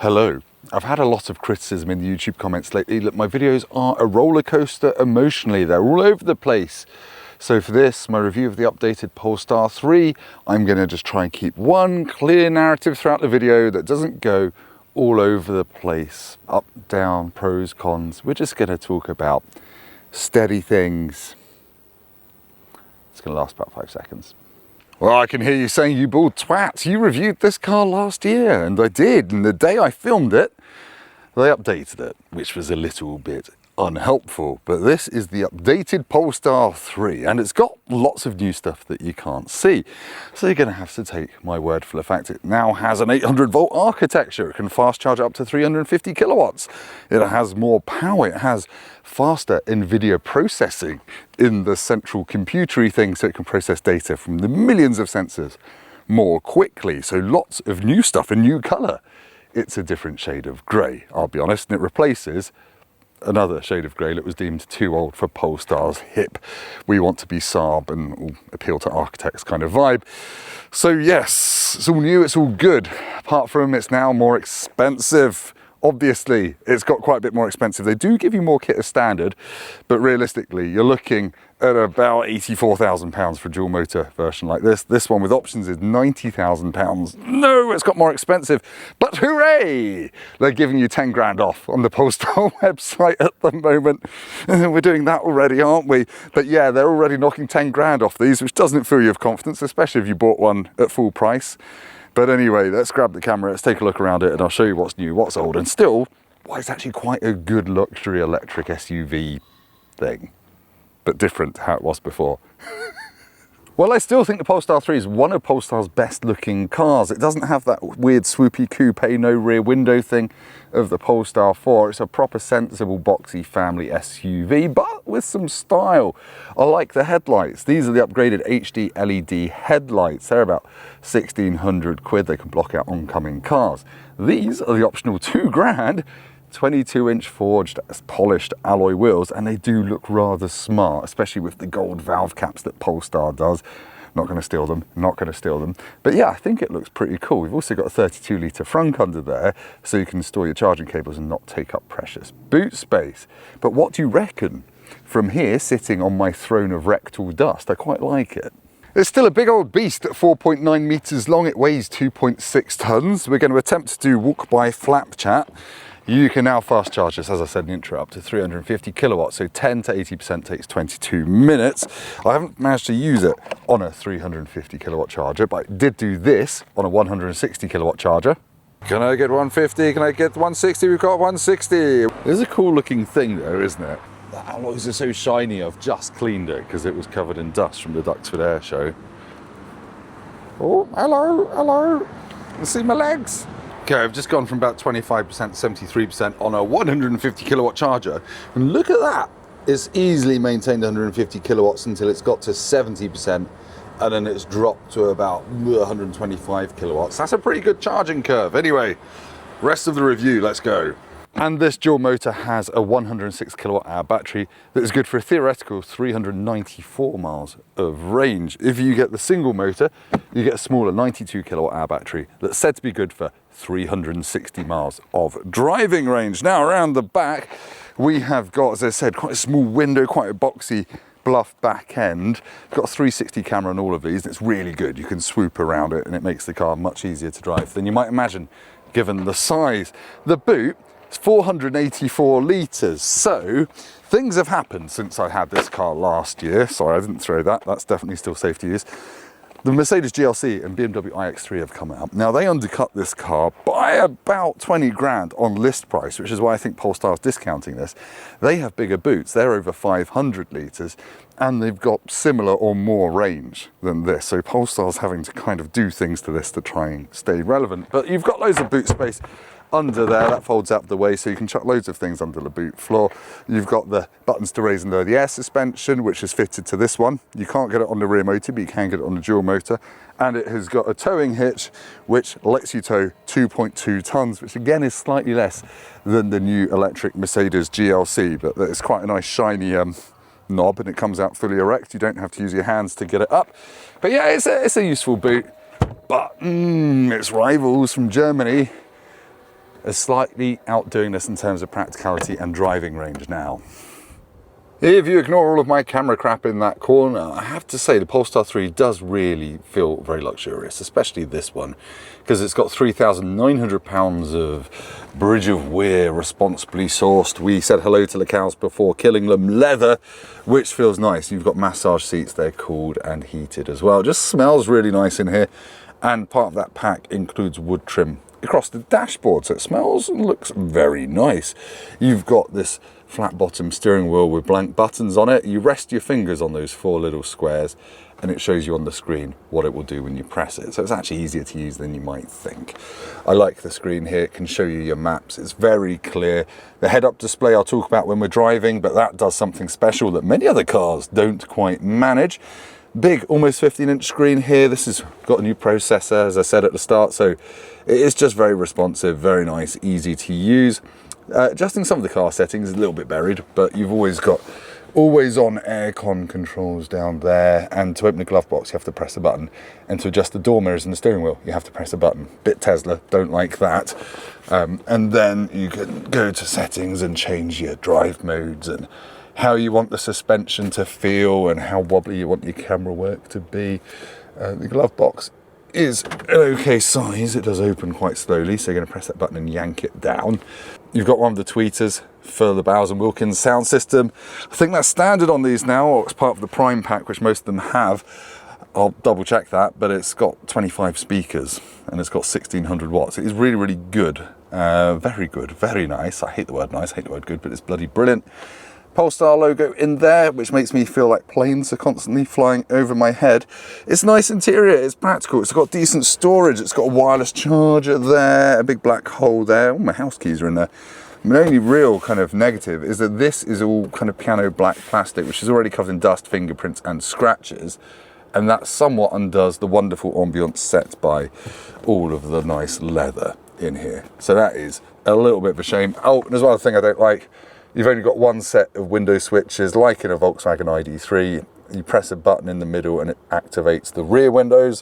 Hello. I've had a lot of criticism in the YouTube comments lately that my videos are a roller coaster emotionally. They're all over the place. So for this, my review of the updated Polestar 3, I'm going to just try and keep one clear narrative throughout the video that doesn't go all over the place. Up, down, pros, cons. We're just going to talk about steady things. It's going to last about 5 seconds. Well, I can hear you saying, you bald twat, you reviewed this car last year, and I did, and the day I filmed it, they updated it, which was a little bit unhelpful, but this is the updated Polestar 3, and it's got lots of new stuff that you can't see, so you're going to have to take my word for the fact it now has an 800 volt architecture. It can fast charge up to 350 kilowatts. It has more power. It has faster NVIDIA processing in the central computery thing, so it can process data from the millions of sensors more quickly. So lots of new stuff, a new color. It's a different shade of grey, I'll be honest, and it replaces another shade of grey that was deemed too old for Polestar's hip. We want to be Saab and appeal to architects kind of vibe. So yes, it's all new, it's all good. Apart from it's now more expensive. Obviously, it's got quite a bit more expensive. They do give you more kit as standard, but realistically, you're looking at about £84,000 for a dual motor version like this. This one with options is £90,000. No, it's got more expensive, but hooray! They're giving you 10 grand off on the Polestar website at the moment. We're doing that already, aren't we? But yeah, they're already knocking 10 grand off these, which doesn't fill you with confidence, especially if you bought one at full price. But anyway, let's grab the camera, let's take a look around it, and I'll show you what's new, what's old, and still, why it's actually quite a good luxury electric SUV thing, but different to how it was before. Well, I still think the Polestar 3 is one of Polestar's best looking cars. It doesn't have that weird swoopy coupe, no rear window thing of the Polestar 4. It's a proper sensible boxy family SUV, but with some style. I like the headlights. These are the upgraded HD LED headlights. They're about 1,600 quid. They can block out oncoming cars. These are the optional 2 grand 22-inch forged polished alloy wheels, and they do look rather smart, especially with the gold valve caps that Polestar does. Not going to steal them, not going to steal them. But yeah, I think it looks pretty cool. We've also got a 32-litre frunk under there, so you can store your charging cables and not take up precious boot space. But what do you reckon from here, sitting on my throne of rectal dust? I quite like it. It's still a big old beast at 4.9 meters long. It weighs 2.6 tons. We're going to attempt to do walk by flap chat. You can now fast charge this, as I said in the intro, up to 350 kilowatts, so 10 to 80% takes 22 minutes. I haven't managed to use it on a 350 kilowatt charger, but I did do this on a 160 kilowatt charger. Can I get 150? Can I get 160? We've got 160. It's a cool looking thing though, isn't it? The alloys are so shiny. I've just cleaned it because it was covered in dust from the Duxford Air Show. Oh, hello, hello. You see my legs? Okay, I've just gone from about 25% to 73% on a 150 kilowatt charger. And look at that. It's easily maintained 150 kilowatts until it's got to 70%. And then it's dropped to about 125 kilowatts. That's a pretty good charging curve. Anyway, rest of the review, let's go. And this dual motor has a 106 kilowatt hour battery that is good for a theoretical 394 miles of range. If you get the single motor, you get a smaller 92 kilowatt hour battery that's said to be good for 360 miles of driving range. Now around the back, we have got, as I said, quite a small window, quite a boxy bluff back end. Got a 360 camera on all of these, and it's really good. You can swoop around it and it makes the car much easier to drive than you might imagine given the size. The boot, it's 484 litres, so things have happened since I had this car last year. Sorry, I didn't throw that, that's definitely still safe to use. The Mercedes GLC and BMW iX3 have come out. Now they undercut this car by about 20 grand on list price, which is why I think Polestar's discounting this. They have bigger boots, they're over 500 litres, and they've got similar or more range than this. So Polestar's having to kind of do things to this to try and stay relevant. But you've got loads of boot space under there, that folds out the way so you can chuck loads of things under the boot floor. You've got the buttons to raise and lower the air suspension, which is fitted to this one. You can't get it on the rear motor, but you can get it on the dual motor. And it has got a towing hitch, which lets you tow 2.2 tons, which again is slightly less than the new electric Mercedes GLC, but it's quite a nice shiny knob, and it comes out fully erect. You don't have to use your hands to get it up. But yeah, it's a useful boot, but its rivals from Germany are slightly outdoing this in terms of practicality and driving range now. If you ignore all of my camera crap in that corner, I have to say the Polestar 3 does really feel very luxurious, especially this one, because it's got 3,900 pounds of Bridge of Weir responsibly sourced. We said hello to the cows before killing them leather, which feels nice. You've got massage seats, they're cooled and heated as well. It just smells really nice in here, and part of that pack includes wood trim across the dashboard, so it smells and looks very nice. You've got this flat bottom steering wheel with blank buttons on it. You rest your fingers on those 4 little squares and it shows you on the screen what it will do when you press it. So it's actually easier to use than you might think. I like the screen here. It can show you your maps. It's very clear. The head-up display I'll talk about when we're driving, but that does something special that many other cars don't quite manage. Big, almost 15-inch screen here. This has got a new processor, as I said at the start, so it is just very responsive, very nice, easy to use. Adjusting some of the car settings is a little bit buried, but you've always got always-on aircon controls down there, and to open the glove box you have to press a button, and to adjust the door mirrors and the steering wheel you have to press a button. Bit Tesla, don't like that. And then you can go to settings and change your drive modes and how you want the suspension to feel and how wobbly you want your camera work to be. The glove box is an okay size. It does open quite slowly, so you're going to press that button and yank it down. You've got one of the tweeters for the Bowers & Wilkins sound system. I think that's standard on these now, or it's part of the Prime pack, which most of them have. I'll double check that, but it's got 25 speakers and it's got 1600 watts. It is really, really good. Very good, very nice. I hate the word nice, I hate the word good, but it's bloody brilliant. Polestar logo in there, which makes me feel like planes are constantly flying over my head. It's a nice interior, it's practical, it's got decent storage, it's got a wireless charger there, a big black hole there. All my house keys are in there. My only real kind of negative is that this is all kind of piano black plastic, which is already covered in dust, fingerprints and scratches, and that somewhat undoes the wonderful ambience set by all of the nice leather in here. So that is a little bit of a shame. Oh, and there's one other thing I don't like. You've only got one set of window switches, like in a Volkswagen ID3. You press a button in the middle and it activates the rear windows.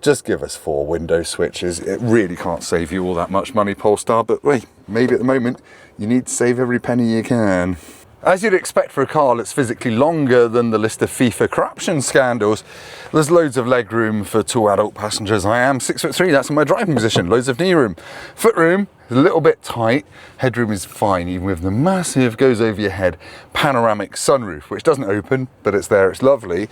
Just give us 4 window switches. It really can't save you all that much money, Polestar, but wait, maybe at the moment you need to save every penny you can. As you'd expect for a car that's physically longer than the list of FIFA corruption scandals, there's loads of leg room for 2 adult passengers. I am 6'3", that's in my driving position. Loads of knee room. Foot room, a little bit tight. Headroom is fine, even with the massive goes over your head panoramic sunroof, which doesn't open, but it's there, it's lovely.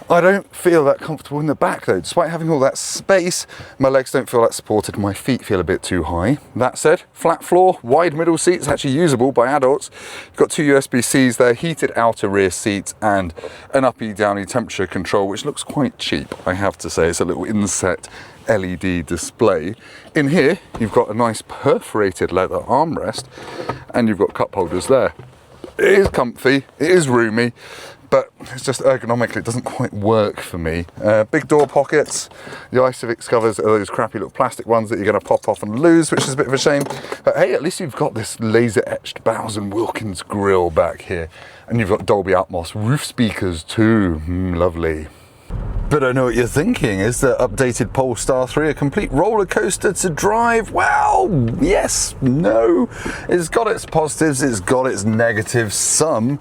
I don't feel that comfortable in the back though. Despite having all that space, my legs don't feel that supported, my feet feel a bit too high. That said, flat floor, wide middle seats, actually usable by adults. You've got 2 USB-Cs there, heated outer rear seats, and an uppy downy temperature control, which looks quite cheap, I have to say. It's a little inset LED display. In here, you've got a nice perforated leather armrest, and you've got cup holders there. It is comfy, it is roomy, but it's just ergonomically, it doesn't quite work for me. Big door pockets. The iCivic's covers are those crappy little plastic ones that you're going to pop off and lose, which is a bit of a shame. But hey, at least you've got this laser-etched Bowers & Wilkins grille back here. And you've got Dolby Atmos roof speakers too. Lovely. But I know what you're thinking. Is the updated Polestar 3 a complete roller coaster to drive? Well, yes, no. It's got its positives, it's got its negatives. Some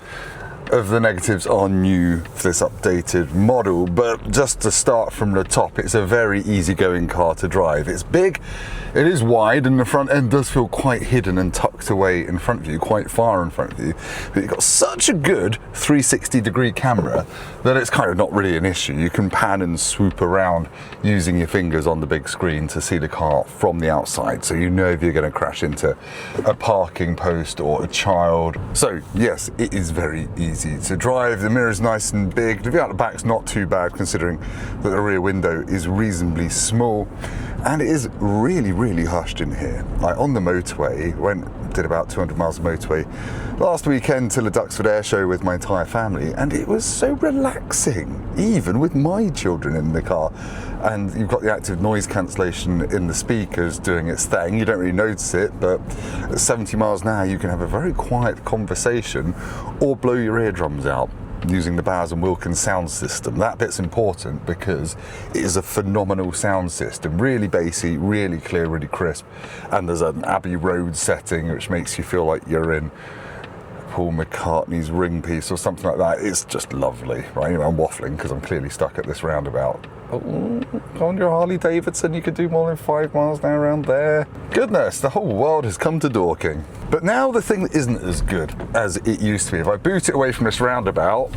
of the negatives are new for this updated model, but just to start from the top, it's a very easygoing car to drive. It's big, it is wide, and the front end does feel quite hidden and tucked away in front of you, quite far in front of you. But you've got such a good 360-degree camera that it's kind of not really an issue. You can pan and swoop around using your fingers on the big screen to see the car from the outside, so you know if you're going to crash into a parking post or a child. So yes, it is very easy to drive. The mirror is nice and big. The view out the back's not too bad considering that the rear window is reasonably small, and it is really hushed in here. Like on the motorway, did about 200 miles of motorway last weekend to the Duxford Air Show with my entire family, and it was so relaxing, even with my children in the car. And you've got the active noise cancellation in the speakers doing its thing. You don't really notice it, but at 70 miles an hour you can have a very quiet conversation or blow your eardrums out. using the Bowers & Wilkins sound system. That bit's important because it is a phenomenal sound system, really bassy, really clear, really crisp, and there's an Abbey Road setting which makes you feel like you're in Paul McCartney's Ring piece or something like that. It's just lovely, right? You know, I'm waffling because I'm clearly stuck at this roundabout. Oh, on your Harley Davidson, you could do more than 5 miles now around there. Goodness, the whole world has come to Dorking. But now the thing that isn't as good as it used to be, if I boot it away from this roundabout,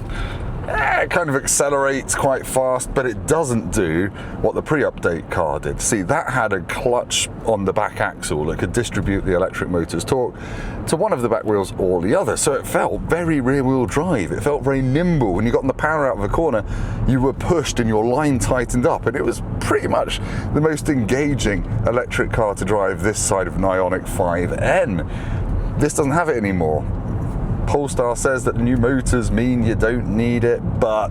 it kind of accelerates quite fast, but it doesn't do what the pre-update car did. See, that had a clutch on the back axle that could distribute the electric motor's torque to one of the back wheels or the other, so it felt very rear-wheel drive. It felt very nimble. When you got in the power out of a corner, you were pushed and your line tightened up, and it was pretty much the most engaging electric car to drive this side of an Ioniq 5N. This doesn't have it anymore. Polestar says that the new motors mean you don't need it, but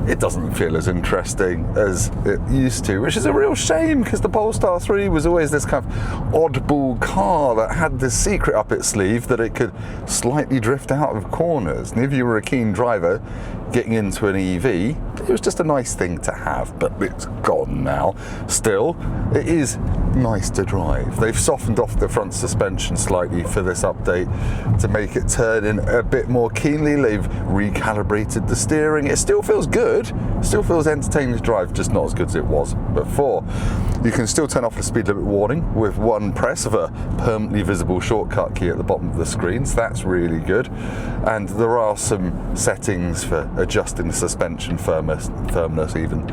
it doesn't feel as interesting as it used to, which is a real shame because the Polestar 3 was always this kind of oddball car that had this secret up its sleeve that it could slightly drift out of corners. And if you were a keen driver getting into an EV, it was just a nice thing to have, but it's gone now. Still, it is nice to drive. They've softened off the front suspension slightly for this update to make it turn in a bit more keenly. They've recalibrated the steering. It still feels good, still feels entertaining to drive, just not as good as it was before. You can still turn off the speed limit warning with one press of a permanently visible shortcut key at the bottom of the screen, so that's really good. And there are some settings for adjusting the suspension firmness even,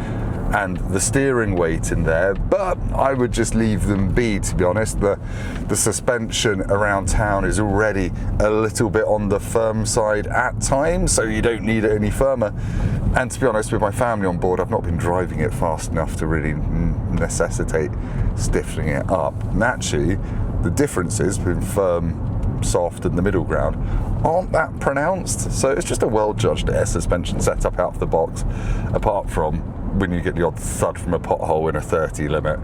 and the steering weight in there, but I would just leave them be, to be honest. The suspension around town is already a little bit on the firm side at times, so you don't need it any firmer. And to be honest, with my family on board, I've not been driving it fast enough to really necessitate stiffening it up. And actually, the differences between firm, soft and the middle ground aren't that pronounced, so it's just a well-judged air suspension setup out of the box, apart from when you get the odd thud from a pothole in a 30 limit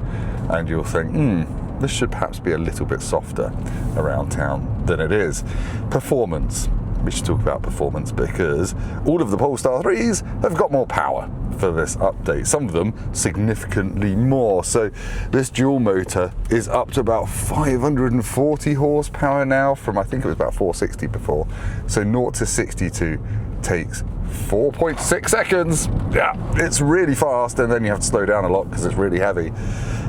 and you'll think, this should perhaps be a little bit softer around town than it is. Performance. We should talk about performance because all of the Polestar 3s have got more power for this update, some of them significantly more. So this dual motor is up to about 540 horsepower now from, I think it was about 460 before. So 0 to 62 takes 4.6 seconds. Yeah, it's really fast, and then you have to slow down a lot because it's really heavy.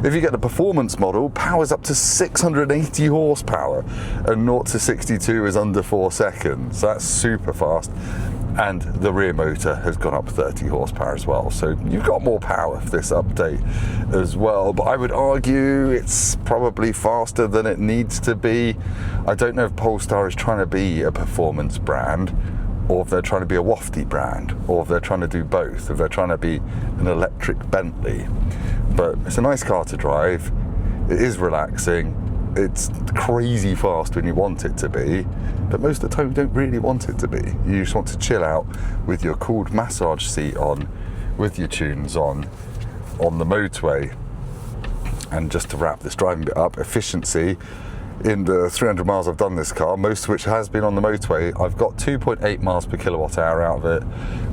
If you get the performance model, power's up to 680 horsepower, and 0 to 62 is under 4 seconds. So that's super fast. And the rear motor has gone up 30 horsepower as well. So you've got more power for this update as well. But I would argue it's probably faster than it needs to be. I don't know if Polestar is trying to be a performance brand, or if they're trying to be a wafty brand, or if they're trying to do both, if they're trying to be an electric Bentley. But it's a nice car to drive. It is relaxing. It's crazy fast when you want it to be, but most of the time you don't really want it to be. You just want to chill out with your cooled massage seat on, with your tunes on the motorway. And just to wrap this driving bit up, efficiency. In the 300 miles I've done this car, most of which has been on the motorway, I've got 2.8 miles per kilowatt hour out of it,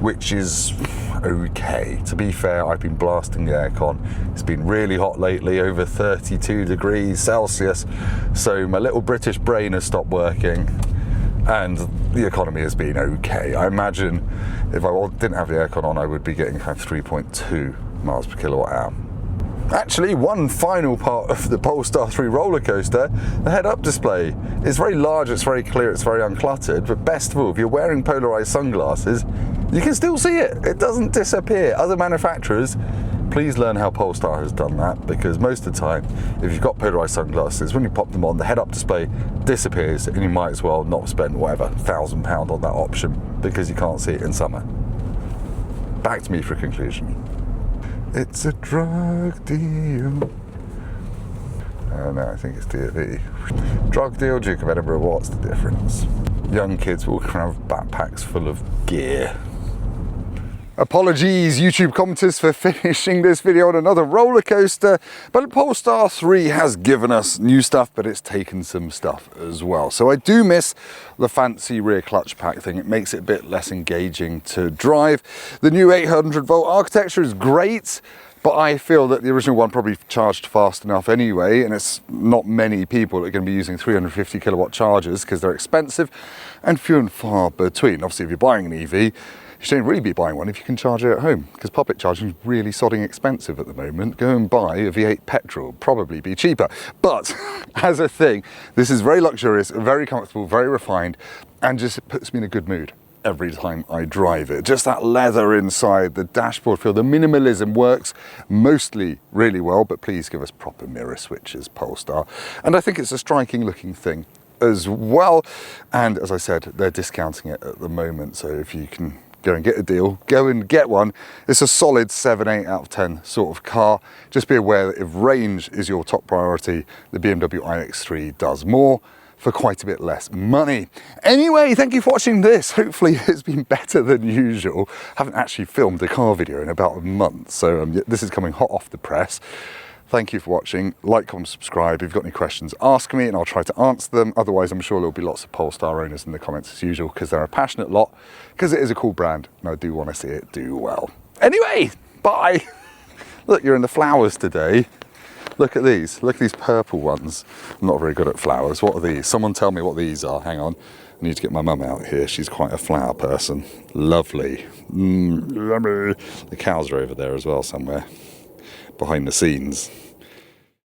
which is okay. To be fair, I've been blasting the aircon. It's been really hot lately, over 32 degrees Celsius, so my little British brain has stopped working, and the economy has been okay. I imagine if I didn't have the aircon on, I would be getting kind of 3.2 miles per kilowatt hour. Actually, one final part of the Polestar 3 roller coaster, the head-up display. It's very large, it's very clear, it's very uncluttered, but best of all, if you're wearing polarized sunglasses, you can still see it. It doesn't disappear. Other manufacturers, please learn how Polestar has done that, because most of the time, if you've got polarized sunglasses, when you pop them on, the head-up display disappears, and you might as well not spend whatever, £1,000 on that option, because you can't see it in summer. Back to me for a conclusion. It's a drug deal. Oh no, I think it's D&V. Drug deal, Duke of Edinburgh, what's the difference? Young kids walking around with backpacks full of gear. Apologies, YouTube commenters, for finishing this video on another roller coaster, but Polestar 3 has given us new stuff, but it's taken some stuff as well. So I do miss the fancy rear clutch pack thing. It makes it a bit less engaging to drive. The new 800 volt architecture is great, but I feel that the original one probably charged fast enough anyway, and it's not many people that are going to be using 350 kilowatt chargers because they're expensive and few and far between. Obviously, if you're buying an EV, you shouldn't really be buying one if you can charge it at home, because public charging is really sodding expensive at the moment. Go and buy a V8 petrol, probably be cheaper. But as a thing, this is very luxurious, very comfortable, very refined, and just puts me in a good mood every time I drive it. Just that leather inside, the dashboard feel, the minimalism works mostly really well, but please give us proper mirror switches, Polestar. And I think it's a striking looking thing as well. And as I said, they're discounting it at the moment, so if you can go and get a deal, go and get one. It's a solid 7, 8 out of 10 sort of car. Just be aware that if range is your top priority, the BMW iX3 does more for quite a bit less money. Anyway, thank you for watching this. Hopefully it's been better than usual. Haven't actually filmed a car video in about a month, so this is coming hot off the press. Thank you for watching. Like, comment, subscribe. If you've got any questions, ask me and I'll try to answer them. Otherwise, I'm sure there'll be lots of Polestar owners in the comments as usual, because they're a passionate lot, because it is a cool brand and I do want to see it do well. Anyway, bye. Look, you're in the flowers today. Look at these. Look at these purple ones. I'm not very good at flowers. What are these? Someone tell me what these are. Hang on. I need to get my mum out here. She's quite a flower person. Lovely. The cows are over there as well somewhere behind the scenes.